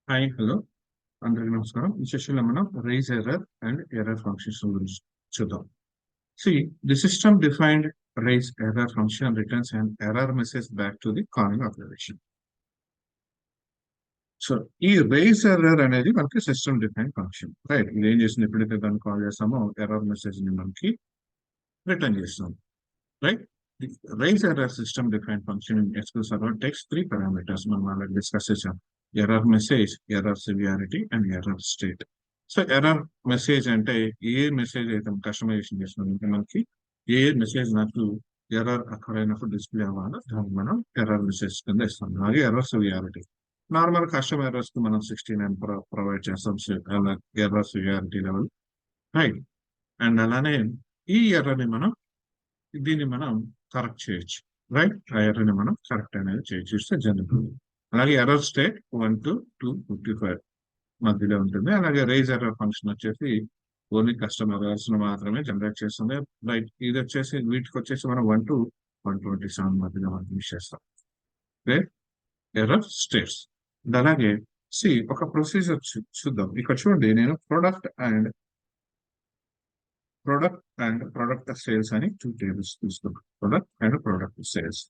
Hi hello అందరికీ నమస్కారం. ఈ సెషన్లో మనం raise error and error functions గురించి చూద్దాం. The system defined raise error function returns an error message back to the calling operation. So ఈ రైజ్ ఎర్రర్ అనేది మనకి సిస్టమ్ డిఫైన్ ఫంక్షన్, రైట్? ఇది ఏం చేస్తుంది, ఎప్పుడైతే దాన్ని కాల్ చేస్తామో ఎర్రర్ మెసేజ్ ని మనకి రిటర్న్ చేస్తాం, right? Raise error system define function in SQL Server takes three parameters. మనం already డిస్కస్ చేసాం: error message, error severity and error state. So error message అంటే ఏ మెసేజ్ అయితే కస్టమైజేషన్ చేస్తున్నాం, మనకి ఏ మెసేజ్ నాకు ఎర్రర్ అక్కడ అయినప్పుడు డిస్ప్లే అవ్వాలో దాన్ని మనం ఎర్రర్ మెసేజ్ కింద ఇస్తాం. అలాగే error severity, normal customer errors కి మనం 69 ప్రొవైడ్ చేస్తాం error severity level, right? And అలానే ఈ ఎర్రర్ ని మనం దీన్ని మనం కరెక్ట్ చేయొచ్చు, రైట్? ఆ ఎర్రర్ ని మనం కరెక్ట్ అనేది చేస్తే జరుగుతుంది. అలాగే ఎర్రర్ స్టేట్ 1 to 255 మధ్యలో ఉంటుంది. అలాగే రైజ్ ఎర్రర్ ఫంక్షన్ వచ్చేసి ఓన్లీ కస్టమర్ ఎర్రర్స్ మాత్రమే జనరేట్ చేస్తుంది, రైట్? ఇది వచ్చేసి వీటికి వచ్చేసి మనం 1 to 127 మధ్యలో మనం యూజ్ చేస్తాం, ఎర్రర్ స్టేట్స్. అలాగే ఒక ప్రొసీజర్ చూద్దాం. ఇక్కడ చూడండి, నేను ప్రొడక్ట్ అండ్ ప్రొడక్ట్ సేల్స్ అని 2 టేబుల్స్ తీసుకున్నాను. Product and product sales.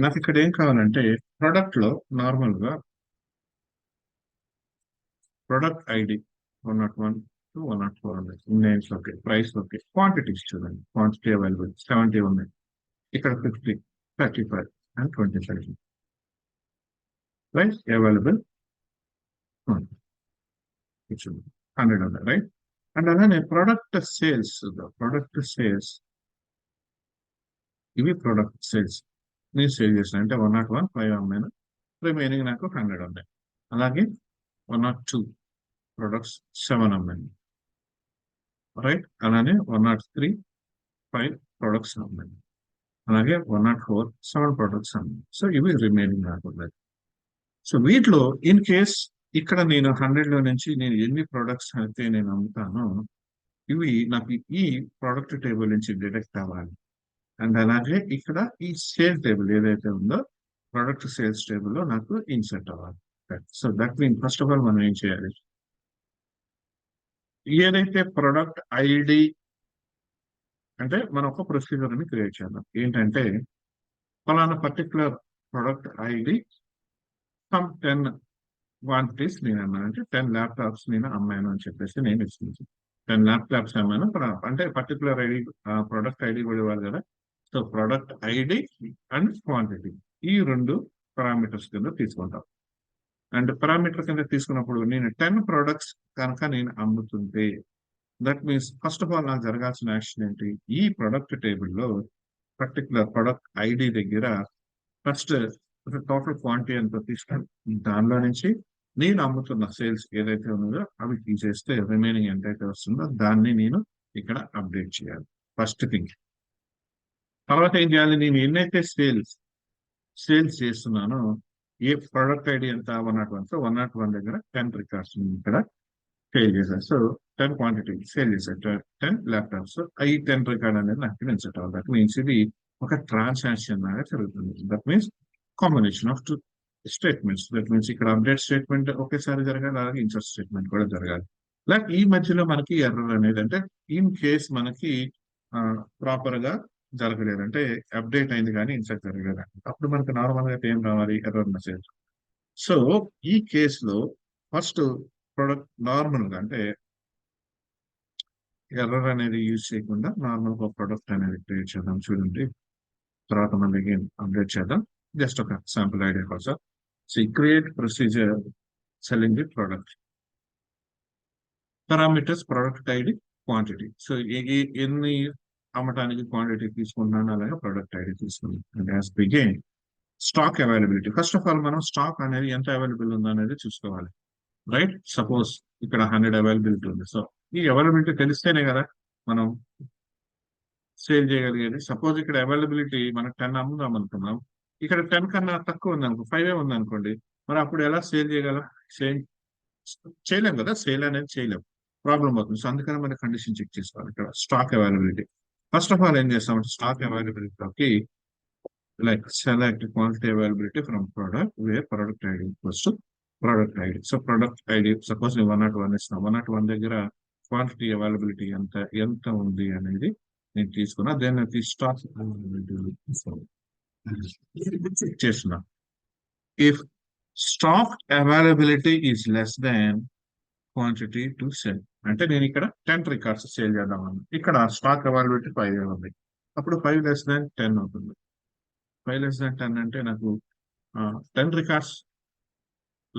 నాకు ఇక్కడ ఏం కావాలంటే ప్రొడక్ట్ లో నార్మల్ గా ప్రొడక్ట్ ఐడి 101 to 104 ఉంది. Names okay, price okay, quantities చూడండి. క్వాంటిటీ అవైలబుల్ 70 ఉన్నాయి. ఇక్కడ 50, 35 అండ్ 25. ప్రైస్ అవైలబుల్ 100 ఉన్నాయి, రైట్? అండ్ అలానే ప్రొడక్ట్ సేల్స్, ఇవి ప్రొడక్ట్ సేల్స్ నేను సేల్ చేసిన అంటే 101 5 అమ్మాను, రిమైనింగ్ నాకు 100 ఉన్నాయి. అలాగే 102 ప్రొడక్ట్స్ 7 అమ్మాను, రైట్? అలానే 103 5 ప్రొడక్ట్స్ అమ్మాను. అలాగే 104 7 ప్రొడక్ట్స్ అమ్మాను. సో ఇవి రిమైనింగ్ నాకు ఉన్నాయి. సో వీటిలో ఇన్ కేస్ ఇక్కడ నేను 100 లో నుంచి నేను ఎన్ని ప్రొడక్ట్స్ అయితే నేను అమ్ముతానో ఇవి నాకు ఈ ప్రొడక్ట్ టేబుల్ నుంచి డిడక్ట్ అవ్వాలి. అండ్ అలాగే ఇక్కడ ఈ సేల్ టేబుల్ ఏదైతే ఉందో ప్రొడక్ట్ సేల్స్ టేబుల్లో నాకు ఇన్సర్ట్ అవ్వాలి. So that mean first of all మనం ఏం చేయాలి, ఏదైతే ప్రొడక్ట్ ఐడి అంటే మనం ఒక ప్రొసీజర్ ని క్రియేట్ చేద్దాం. ఏంటంటే ఫలానా particular product ID some 10 quantities నేను అన్నాను, అంటే 10 ల్యాప్టాప్స్ నేను అమ్మాను అని చెప్పేసి నేను ఇస్తుంది. 10 ల్యాప్టాప్స్ అమ్మాను అంటే పర్టికులర్ ఐడి, ప్రొడక్ట్ ఐడి కూడా ఇవ్వాలి కదా. So product ID and quantity ఈ 2 పారామీటర్స్ కింద తీసుకుంటాం. అండ్ పారామీటర్ కింద తీసుకున్నప్పుడు నేను 10 ప్రొడక్ట్స్ కనుక నేను అమ్ముతుంటే that means first of all నాకు జరగాల్సిన యాక్షన్ ఏంటి, ఈ ప్రొడక్ట్ టేబుల్లో పర్టికులర్ ప్రొడక్ట్ ఐడి దగ్గర ఫస్ట్ టోటల్ క్వాంటిటీ ఎంత తీసుకొని దానిలో నుంచి నేను అమ్ముతున్న సేల్స్ ఏదైతే ఉన్నదో అవి తీసేస్తే రిమైనింగ్ ఎంతైతే వస్తుందో దాన్ని నేను ఇక్కడ అప్డేట్ చేయాలి, ఫస్ట్ థింగ్. తర్వాత ఏం చేయాలి, నేను ఎన్నైతే సేల్స్ చేస్తున్నానో ఏ ప్రొడక్ట్ ఐడి ఎంత 101, సో 101 దగ్గర 10 రికార్డ్స్ ఇక్కడ సేల్ చేశాను. సో 10 క్వాంటిటీ సేల్ చేశాను, 10 ల్యాప్టాప్స్. ఈ 10 రికార్డ్ అనేది నాకు ఇన్సర్ట్ అవ్వాలి. దట్ మీన్స్ ఇది ఒక ట్రాన్సాక్షన్ లాగా జరుగుతుంది. That means combination of 2 statements. That means ఇక్కడ అప్డేట్ స్టేట్మెంట్ ఒకేసారి జరగాలి, అలాగే ఇన్సర్ట్ స్టేట్మెంట్ కూడా జరగాలి. లైక్ ఈ మధ్యలో మనకి ఎర్రర్ అనేది అంటే ఇన్ కేస్ మనకి ప్రాపర్ గా జరగలేదు, అంటే అప్డేట్ అయింది కానీ ఇన్సర్ట్ జరగలేదు, అప్పుడు మనకి నార్మల్ గా ఏం రావాలి, ఎర్రర్ మెసేజ్. సో ఈ కేసులో ఫస్ట్ ప్రొడక్ట్ నార్మల్ గా అంటే ఎర్రర్ అనేది యూజ్ చేయకుండా నార్మల్ గా ప్రొడక్ట్ అనేది క్రియేట్ చేద్దాం. చూడండి, తర్వాత మనకి అప్డేట్ చేద్దాం. జస్ట్ ఒక శాంపుల్ ఐడియా కోసం. So create procedure selling the product, parameters product ID quantity. So ఎన్ని అమ్మటానికి క్వాంటిటీ తీసుకుంటున్నాను, అలాగే ప్రొడక్ట్ ఐడి తీసుకున్నాను. And as begin stock availability. First of all మనం స్టాక్ అనేది ఎంత అవైలబుల్ ఉందో అనేది చూసుకోవాలి, రైట్? సపోజ్ ఇక్కడ 100 అవైలబిలిటీ ఉంది. సో ఈ అవైలబిలిటీ తెలిస్తేనే కదా మనం సేల్ చేయగలిగేది. సపోజ్ ఇక్కడ అవైలబిలిటీ మనకు 10 అమ్ముదాం అనుకున్నాం, ఇక్కడ 10 కన్నా తక్కువ ఉంది అనుకో, 5 ఉంది అనుకోండి, మరి అప్పుడు ఎలా సేల్ చేయగలం? చేయలేం కదా, సేల్ అనేది చేయలేం, ప్రాబ్లం అవుతుంది. సో అందుకని మన కండిషన్ చెక్ చేసుకోవాలి. ఇక్కడ stock availability first of all ఏం చేస్తామంటే స్టాక్ అవైలబిలిటీకి like select quantity availability from product where product ID equals to product ID. So product ID suppose నేను 101 ఇస్తాను. 101 దగ్గర క్వాంటిటీ అవైలబిలిటీ ఎంత ఉంది అనేది నేను తీసుకున్నా. దెన్ స్టాక్ చేస్తున్నా. If stock availability is less than quantity to cell, అంటే నేను ఇక్కడ 10 రికార్డ్స్ సేల్ చేద్దామని, ఇక్కడ స్టాక్ అవైలబిలిటీ 5 ఉంది. అప్పుడు 5 లెస్ దాన్ 10 అవుతుంది. 5 లెస్ దాన్ 10 అంటే నాకు 10 రికార్డ్స్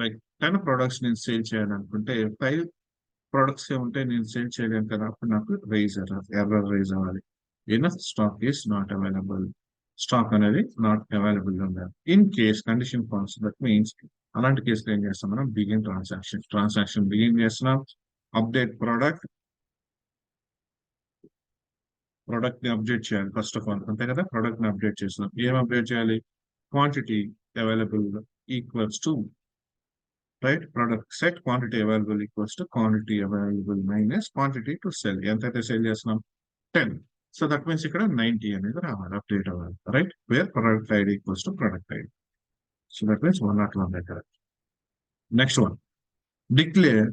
లైక్ 10 ప్రొడక్ట్స్ నేను సేల్ చేయాలనుకుంటే 5 ప్రొడక్ట్స్ ఉంటే నేను సేల్ చేయలేను కదా. అప్పుడు నాకు ఎర్రర్ రైజ్ అవ్వాలి. Enough stock is not available. Stock అనేది నాట్ అవైలబుల్ ఉండాలి. In case condition false, that means అలాంటి కేసులో ఏం చేస్తాం మనం, బిగిన్ ట్రాన్సాక్షన్ బిగిన్ చేస్తున్నాం. అప్డేట్ ప్రోడక్ట్ ని అప్డేట్ చేయాలి ఫస్ట్ ఆఫ్ ఆల్, అంతే కదా. ప్రోడక్ట్ ని అప్డేట్ చేస్తున్నాం. ఏం అప్డేట్ చేయాలి, quantity available equals to right product set quantity available equals to quantity available minus quantity to cell. ఎంతైతే సేల్ చేస్తున్నాం 10. సో దట్ మీన్స్ ఇక్కడ 90 అనేది రావాలి, అప్డేట్ అవ్వాలి, right. Where product ID equals to product ID. So that means 101 దగ్గర. Next one, declare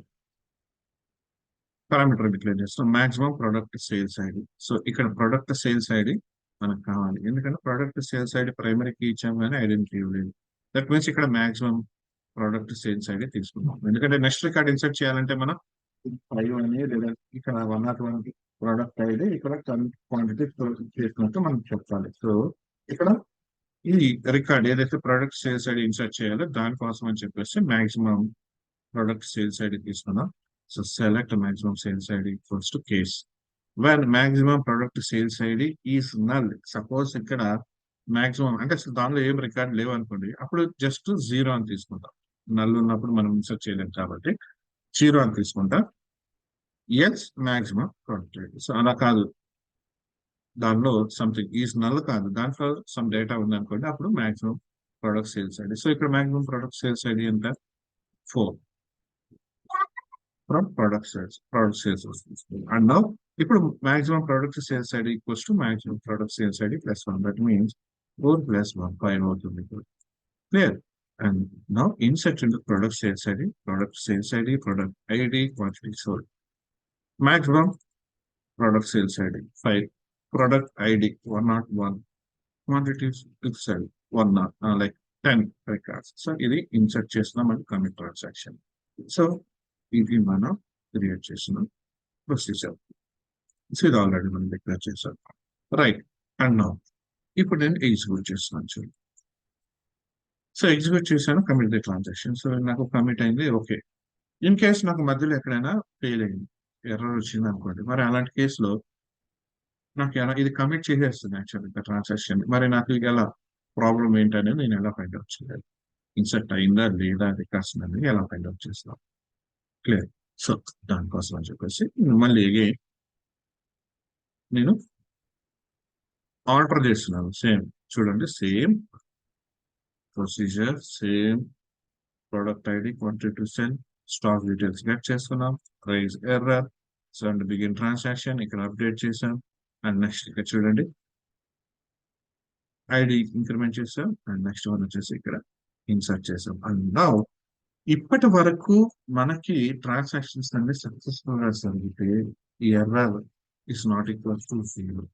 parameter declare చేస్తాం, maximum product sales ID. So ఇక్కడ product sales ID మనకు కావాలి, ఎందుకంటే ప్రొడక్ట్ సేల్స్ ఐడి ప్రైమరీకి ఇచ్చాం కానీ ఐడెంటిటీ ఇవ్వలేదు. దట్ మీన్స్ ఇక్కడ మాక్సిమం ప్రొడక్ట్ సేల్స్ ఐడి తీసుకుందాం. ఎందుకంటే నెక్స్ట్ రికార్డ్ ఇన్సర్ట్ చేయాలంటే మనం 5 అని, లేదా ఇక్కడ 101 ప్రోడక్ట్ ఐడి, ఇక్కడ క్వాంటిటీ చేసినట్టు మనం చెప్పాలి. సో ఇక్కడ ఈ రికార్డ్ ఏదైతే ప్రొడక్ట్ సేల్స్ ఐడి ఇన్సర్ట్ చేయాలో దానికోసం అని చెప్పేసి మాక్సిమం ప్రొడక్ట్ సేల్స్ ఐడి తీసుకున్నాం. So select maximum sales ID equals to case when maximum product sales ID is null. Suppose ఇక్కడ మాక్సిమం అంటే అసలు దానిలో ఏం రికార్డ్ లేవు అనుకోండి, అప్పుడు జస్ట్ 0 అని తీసుకుంటాం. నల్ ఉన్నప్పుడు మనం ఇన్సర్ట్ చేయలేం కాబట్టి 0 అని తీసుకుంటాం. Yes maximum product ID. So అలా కాదు, దానిలో సంథింగ్ ఈజ్ నల్ కాదు, దాంట్లో సమ్ డేటా ఉంది అనుకోండి, అప్పుడు maximum product sales ID. So ఇక్కడ మాక్సిమం ప్రొడక్ట్ సేల్స్ ఐడి ఎంత, 4 ఫ్రమ్ ప్రొడక్ట్ సేల్స్ వస్తుంది. అండ్ నౌ ఇప్పుడు maximum product sales ID equals to maximum product sales ID plus 1. That means 4 + 1 5 అవుతుంది. Clear. And now insert into product sales ID, product ID, quantity sold. Maximum product sales ID 5, product ID 101, quantity sold 1 like 10 records. So ఇది insert చేస్తున్నాం and commit transaction. So ఇది మనం create చేసిన procedure. So ఇది already మనం declare చేసాం, right. And now ఇప్పుడు నేను ఎగ్జిక్యూట్ చేస్తున్నాను చూడండి. సో ఎగ్జిక్యూట్ చేశాను, కమిట్ ది ట్రాన్సాక్షన్. సో నాకు కమిట్ అయింది, ఓకే. ఇన్ కేస్ నాకు మధ్యలో ఎక్కడైనా ఫెయిల్ అయింది, ఎర్రర్ వచ్చింది అనుకోండి, మరి అలాంటి కేసులో నాకు ఎలా, ఇది కమిట్ చేసేస్తుంది యాక్చువల్గా ట్రాన్సాక్షన్, మరి నాకు ఎలా ప్రాబ్లం ఏంటనేది నేను ఎలా ఫైండ్ అవుట్ చేయాలి, ఇన్సర్ట్ అయిందా లేదా రికార్డ్స్ అనేది ఎలా ఫైండ్ అవుట్ చేస్తాం. క్లియర్. సో దానికోసం అని చెప్పేసి మళ్ళీ నేను ఆర్డర్ చేస్తున్నాను. సేమ్ చూడండి, same procedure, same product ID, quantity to sell, stock details get చేసుకున్నాం, raise error. So and begin transaction ఇక్కడ అప్డేట్ చేసాం. అండ్ నెక్స్ట్ ఇక్కడ చూడండి ఐడి ఇంక్రిమెంట్ చేసాం. అండ్ నెక్స్ట్ వన్ వచ్చేసి ఇక్కడ ఇన్సర్ట్ చేసాం. అండ్ నౌ ఇప్పటి వరకు మనకి ట్రాన్సాక్షన్స్ అన్ని సక్సెస్ఫుల్ గా జరిగితే ఈ error is not equal to 0.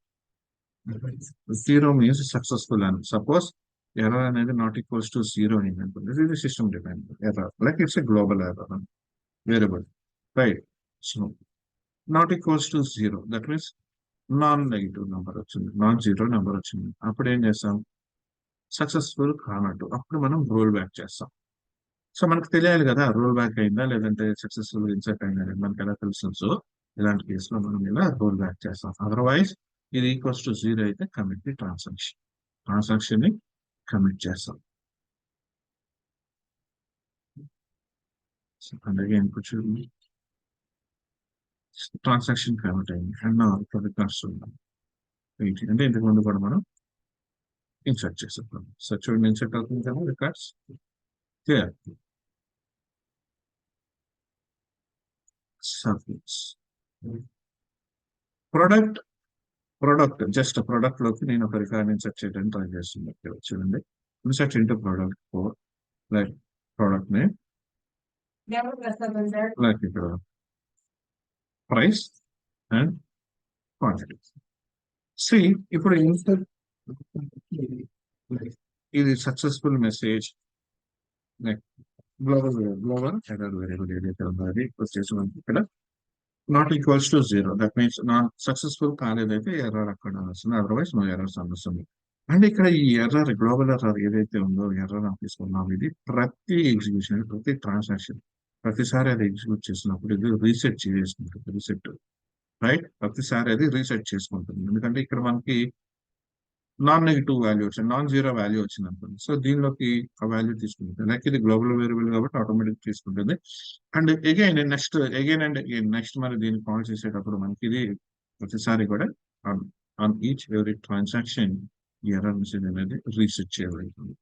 0 means successful అని. సపోజ్ ఎర్రర్ అనేది నాట్ ఈక్వల్స్ టు 0 అయింది అనుకోండి, ఇది system depend error, like it's a global error అని variable, right. So not equals to 0, that means non negative number వచ్చింది, non zero number వచ్చింది. అప్పుడు ఏం చేస్తాం, సక్సెస్ఫుల్ కానట్టు, అప్పుడు మనం రోల్ బ్యాక్ చేస్తాం. సో మనకు తెలియాలి కదా రోల్ బ్యాక్ అయిందా లేదంటే సక్సెస్ఫుల్ ఇన్సర్ట్ అయిందా అనేది మనకు ఎలా తెలుస్తుంది. సో ఇలాంటి కేసులో మనం ఇలా రోల్ బ్యాక్ చేస్తాం. అదర్వైజ్ ఇది ఈక్వల్స్ టు 0 అయితే కమిట్ ది ట్రాన్సాక్షన్ ని కమిట్ చేస్తాం. అలాగే ఇంకొంచెం ట్రాన్సాక్షన్ కమిట్ అయింది అండ్ రికార్డ్స్ ఉన్నాం, అంటే ఇంతకు ముందు కూడా మనం ఇన్సర్ట్ చేస్తాం. సో చూడండి ఇన్సర్ట్ అవుతుంది కదా records. Clear. Service product just product లోకి నేను ఒక రికార్డ్ ఇన్సర్ట్ చేయడానికి ట్రై చేస్తున్నాను. చూడండి insert into product 4 like product name like ఇక్కడ ప్రైస్ అండ్ క్వాంటిటీ. సి ఇప్పుడు ఇది successful message global error variable ఏదైతే ఉందో అది వచ్చేసి మనకి ఇక్కడ not equals to zero. That means not successful కాలేదైతే ఎర్రర్ అక్కడ వస్తుంది, అదర్వైజ్ నో ఎర్రర్స్ వస్తుంది. అండ్ ఇక్కడ ఈ ఎర్రర్ గ్లోబల్ ఎర్రర్ ఏదైతే ఉందో ఎర్రర్ తీసుకున్నాం, ఇది ప్రతి ఎగ్జిక్యూషన్ ప్రతి ట్రాన్సాక్షన్ ప్రతిసారి అది ఎగ్జిక్యూట్ చేసినప్పుడు ఇది రీసెట్ చేసుకుంటుంది. రీసెట్ రైట్, ప్రతిసారి అది రీసెట్ చేసుకుంటుంది. ఎందుకంటే ఇక్కడ మనకి నాన్ నెగిటివ్ వాల్యూ వచ్చింది, నాన్ జీరో వాల్యూ వచ్చింది అనుకోండి. సో దీనిలోకి ఆ వాల్యూ తీసుకుంటుంది. లైక్ ఇది గ్లోబల్ వేరియబుల్ కాబట్టి ఆటోమేటిక్ తీసుకుంటుంది. And again and again next మరి దీన్ని కాల్ చేసేటప్పుడు మనకి ఇది ప్రతిసారి కూడా ఆన్ ఈచ్ ఎవరీ ట్రాన్సాక్షన్ ఈ ఎర్రర్ మెసేజ్ అనేది రీసెట్ చేయబడుతుంది.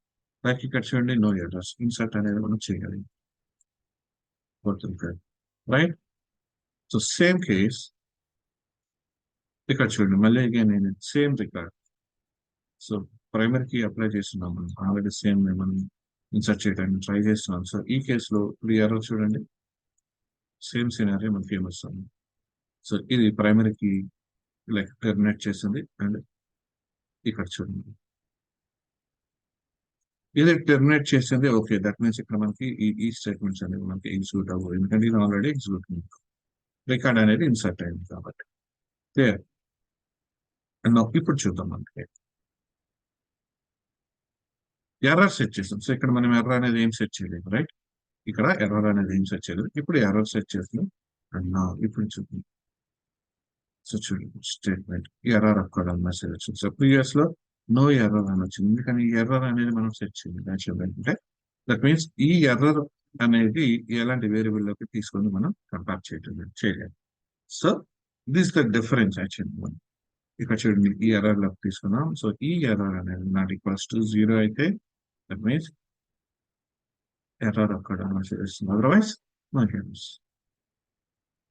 లైక్ ఇక్కడ చూడండి నో ఎర్రర్స్, ఇన్సర్ట్ అనేది మనం చేయాలి. రైట్, సో సేమ్ కేస్ ఇక్కడ చూడండి మళ్ళీ అగైన్ నేను same record. So primary key apply చేస్తున్నాం, మనం ఆల్రెడీ సేమ్ మనం ఇన్సర్ట్ చేయడానికి ట్రై చేస్తున్నాం. సో ఈ కేసులో ఇప్పుడు ఎర్రర్ చూడండి, సేమ్ సినారియో మనకి ఏమొస్తుంది. సో ఇది ప్రైమరీ కీ లైక్ టెర్మినేట్ చేసింది. అండ్ ఇక్కడ చూడండి ఇది టెర్మినేట్ చేసింది. ఓకే, దట్ మీన్స్ ఇక్కడ మనకి ఈ స్టేట్మెంట్స్ అనేవి మనకి ఎగ్జిక్యూట్ అవ్వదు, ఎందుకంటే ఇది ఆల్రెడీ ఎగ్జిక్యూట్ అయింది, రికార్డ్ అనేది ఇన్సర్ట్ అయింది కాబట్టి. క్లియర్. అండ్ ఇప్పుడు చూద్దాం మనకి ఎర్రర్ సెట్ చేస్తాం. సో ఇక్కడ మనం ఎర్రర్ అనేది ఏం సెట్ చేయలేదు, రైట్? ఇక్కడ ఎర్రర్ అనేది ఏం సెట్ చేయలేదు, ఇప్పుడు ఎర్రర్ సెట్ చేస్తున్నాం. అండ్ ఇప్పుడు చూద్దాం. సో చూడండి స్టేట్మెంట్ ఎర్రర్ అక్కడ మెసేజ్ వచ్చింది. సో ప్రీవియస్ లో నో ఎర్రర్ అని వచ్చింది, ఎందుకని ఈ ఎర్రర్ అనేది మనం సెట్ చేయలేదు. యాక్చువల్గా అంటే దట్ మీన్స్ ఈ ఎర్రర్ అనేది ఎలాంటి వేరియబుల్ లోకి తీసుకొని మనం కంపేర్ చేయలేదు. So this the difference actually. ఇక్కడ చూడండి ఈ ఎర్రర్ లోకి తీసుకున్నాం. సో ఈ ఎర్రర్ అనేది నాట్ ఈక్వల్స్ టు జీరో అయితే దట్ మీన్స్ ఎర్రర్ అక్కడ మెసేజ్ వస్తుంది, అదర్వైజ్ మనకి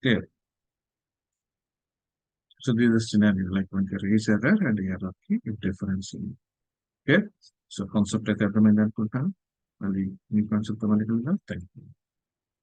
clear. So this is a scenario like when there is error and error key if difference in. Okay. So concept అయితే అర్థమైంది అనుకుంటాను. అది మీ కాన్సెప్ట్ మనకి. Thank you.